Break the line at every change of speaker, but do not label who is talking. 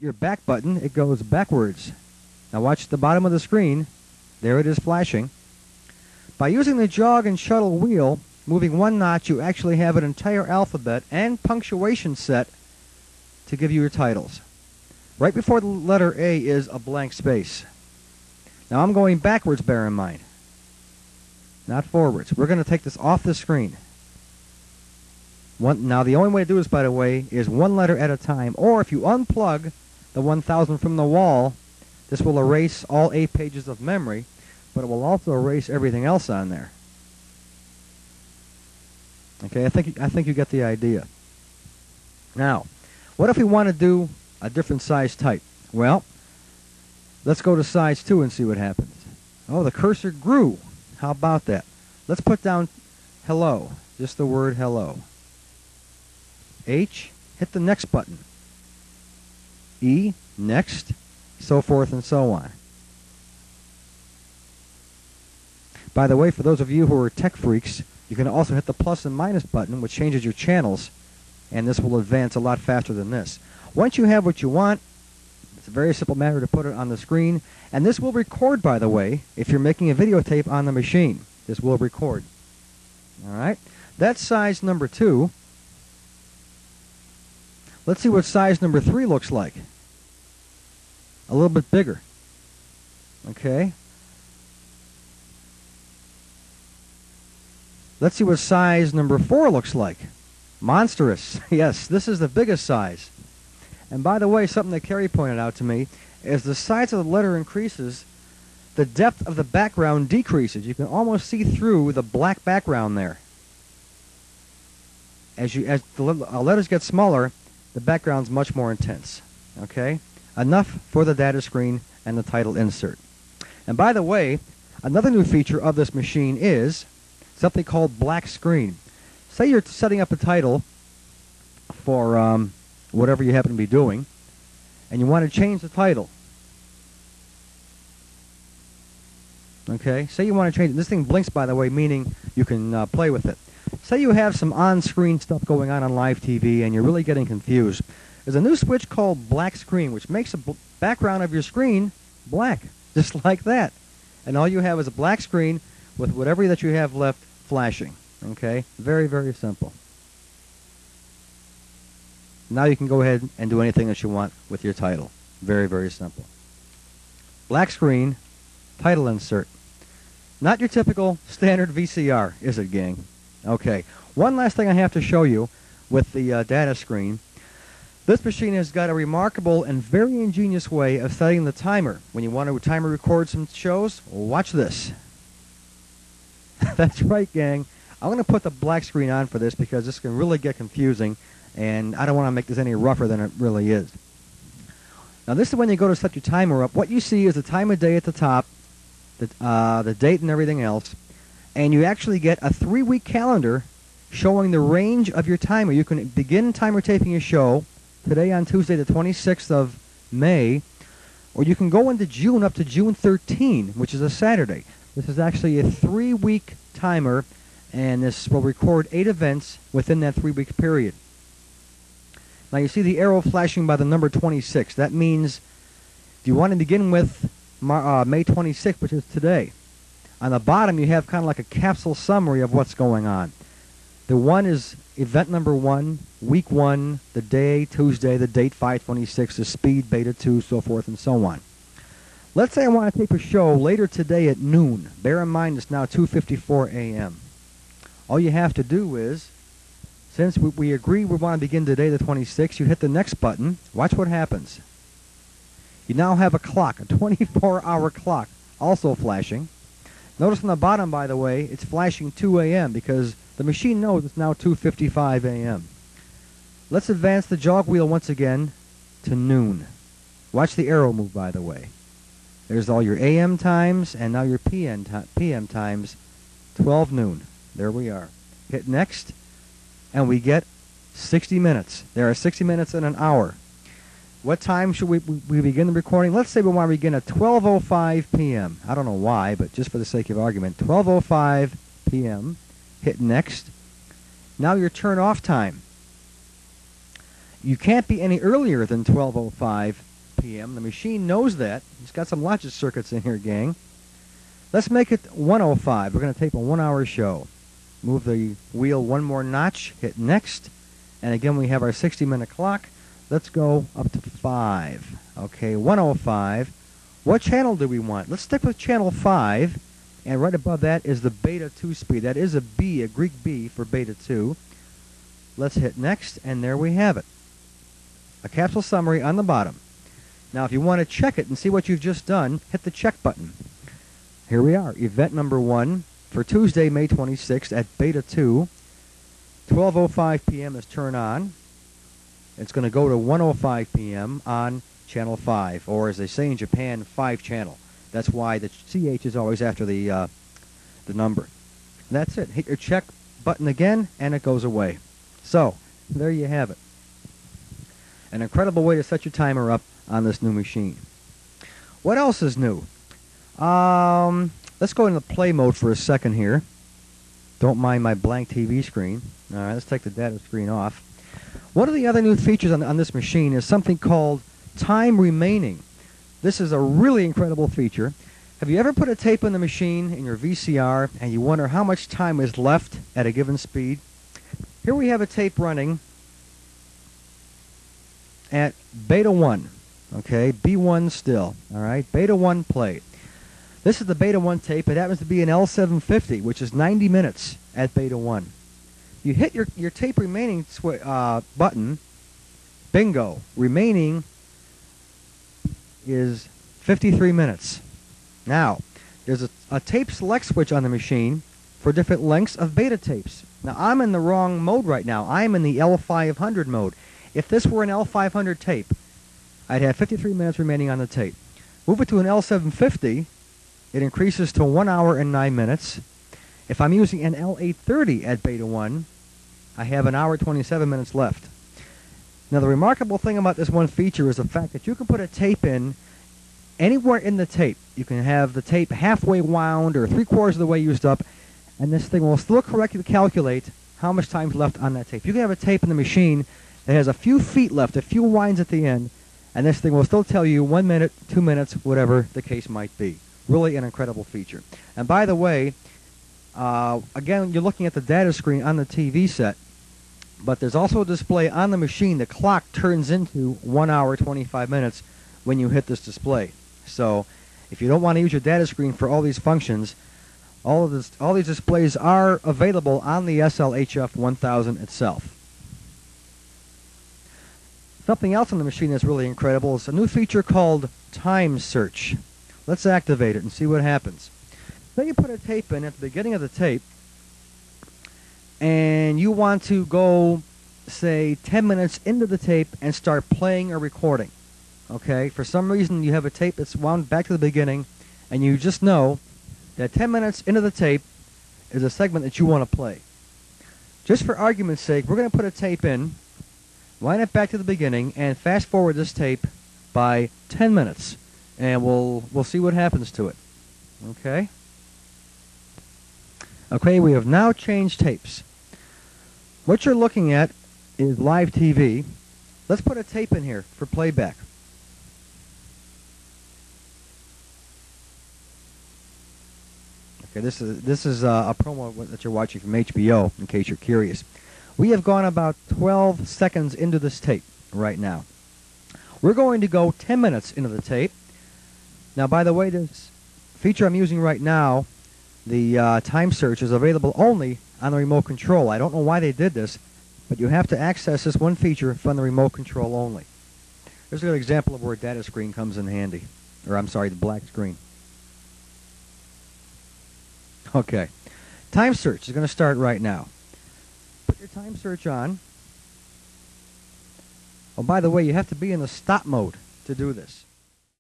your back button, it goes backwards. Now watch the bottom of the screen. There it is flashing. By using the jog and shuttle wheel, moving one notch, you actually have an entire alphabet and punctuation set to give you your titles. Right before the letter A is a blank space. Now I'm going backwards, bear in mind, not forwards. We're going to take this off the screen. Now the only way to do this, by the way, is one letter at a time, or if you unplug the 1000 from the wall, this will erase all 8 pages of memory, but it will also erase everything else on there. Okay, I think you get the idea. Now, what if we want to do a different size type? Well, let's go to size 2 and see what happens. Oh, the cursor grew. How about that? Let's put down hello, just the word hello. H, hit the next button. E, next, so forth and so on. By the way, for those of you who are tech freaks, you can also hit the plus and minus button, which changes your channels, and this will advance a lot faster than this. Once you have what you want, it's a very simple matter to put it on the screen, and this will record, by the way, if you're making a videotape on the machine. This will record. All right? That's size number 2. Let's see what size number 3 looks like. A little bit bigger. Okay? Let's see what size number 4 looks like. Monstrous. Yes, this is the biggest size. And by the way, something that Kerry pointed out to me, as the size of the letter increases, the depth of the background decreases. You can almost see through the black background there. As the letters get smaller, the background's much more intense. Okay? Enough for the data screen and the title insert. And by the way, another new feature of this machine is something called black screen. Say you're setting up a title for whatever you happen to be doing, and you want to change the title. Okay? Say you want to change it. This thing blinks, by the way, meaning you can play with it. Say you have some on-screen stuff going on live TV and you're really getting confused. There's a new switch called black screen, which makes the background of your screen black, just like that. And all you have is a black screen with whatever that you have left flashing. Okay? Very, very simple. Now you can go ahead and do anything that you want with your title. Very, very simple. Black screen, title insert. Not your typical standard VCR, is it, gang? Okay. One last thing I have to show you with the data screen. This machine has got a remarkable and very ingenious way of setting the timer. When you want to timer record some shows, watch this. That's right, gang. I'm going to put the black screen on for this because this can really get confusing, and I don't want to make this any rougher than it really is. Now, this is when you go to set your timer up. What you see is the time of day at the top, the date and everything else, and you actually get a 3-week calendar showing the range of your timer. You can begin timer taping your show today on Tuesday the 26th of May, or you can go into June up to June 13, which is a Saturday. This is actually a 3-week timer, and this will record 8 events within that 3-week period. Now you see the arrow flashing by the number 26. That means if you want to begin with May 26th, which is today, on the bottom you have kind of like a capsule summary of what's going on. The 1 is event number 1, week 1, the day, Tuesday, the date 5/26, the speed, beta 2, so forth and so on. Let's say I want to tape a show later today at noon. Bear in mind it's now 2:54 a.m. All you have to do is, since we agree we want to begin today the 26th, you hit the next button. Watch what happens. You now have a clock, a 24-hour clock, also flashing. Notice on the bottom, by the way, it's flashing 2 a.m. because the machine knows it's now 2:55 a.m. Let's advance the jog wheel once again to noon. Watch the arrow move, by the way. There's all your AM times and now your PM times, 12 noon. There we are. Hit next, and we get 60 minutes. There are 60 minutes in an hour. What time should we begin the recording? Let's say we want to begin at 12:05 p.m. I don't know why, but just for the sake of argument, 12:05 p.m. Hit next. Now your turn off time. You can't be any earlier than 12:05 p.m. The machine knows that. It's got some logic circuits in here, gang. Let's make it 1:05. We're going to tape a 1-hour show. Move the wheel one more notch, hit next, and again we have our 60-minute clock. Let's go up to 5. Okay, 1:05. What channel do we want? Let's stick with channel 5, and right above that is the beta 2 speed. That is a B, a Greek B for beta 2. Let's hit next, and there we have it. A capsule summary on the bottom. Now if you want to check it and see what you've just done, hit the check button. Here we are, event number 1 for Tuesday, May 26th at beta 2. 12:05 p.m. is turn on. It's going to go to 1:05 p.m. on channel 5, or as they say in Japan, 5 channel. That's why the CH is always after the number. And that's it. Hit your check button again, and it goes away. So, there you have it. An incredible way to set your timer up on this new machine. What else is new? Let's go into play mode for a second here. Don't mind my blank TV screen. All right, let's take the data screen off. One of the other new features on this machine is something called time remaining. This is a really incredible feature. Have you ever put a tape in the machine in your VCR and you wonder how much time is left at a given speed? Here we have a tape running at beta 1. Okay, B1 still. All right, beta 1 played. This is the beta 1 tape. It happens to be an L750, which is 90 minutes at beta 1. You hit your tape remaining button. Bingo. Remaining is 53 minutes. Now, there's a tape select switch on the machine for different lengths of beta tapes. Now, I'm in the wrong mode right now. I'm in the L500 mode. If this were an L500 tape, I'd have 53 minutes remaining on the tape. Move it to an L750, it increases to 1 hour and 9 minutes. If I'm using an L830 at beta 1, I have 1 hour 27 minutes left. Now the remarkable thing about this one feature is the fact that you can put a tape in anywhere in the tape. You can have the tape halfway wound or 3/4 of the way used up, and this thing will still correctly calculate how much time's left on that tape. You can have a tape in the machine that has a few feet left, a few winds at the end, and this thing will still tell you 1 minute, 2 minutes, whatever the case might be. Really an incredible feature. And by the way, again, you're looking at the data screen on the TV set, but there's also a display on the machine. The clock turns into 1 hour 25 minutes when you hit this display. So if you don't want to use your data screen for all these functions, all these displays are available on the SL-HF1000 itself. Something else on the machine that's really incredible is a new feature called Time Search. Let's activate it and see what happens. Then you put a tape in at the beginning of the tape, and you want to go, say, 10 minutes into the tape and start playing or recording. Okay? For some reason, you have a tape that's wound back to the beginning, and you just know that 10 minutes into the tape is a segment that you want to play. Just for argument's sake, we're going to put a tape in, wind it back to the beginning, and fast forward this tape by 10 minutes. And we'll see what happens to it. Okay? Okay, we have now changed tapes. What you're looking at is live TV. Let's put a tape in here for playback. Okay, this is a promo that you're watching from HBO, in case you're curious. We have gone about 12 seconds into this tape right now. We're going to go 10 minutes into the tape. Now, by the way, this feature I'm using right now, the time search, is available only on the remote control. I don't know why they did this, but you have to access this one feature from the remote control only. Here's a good example of where a data screen comes in handy. Or, I'm sorry, the black screen. Okay. Time search is going to start right now. Put your time search on. Oh, by the way, you have to be in the stop mode to do this.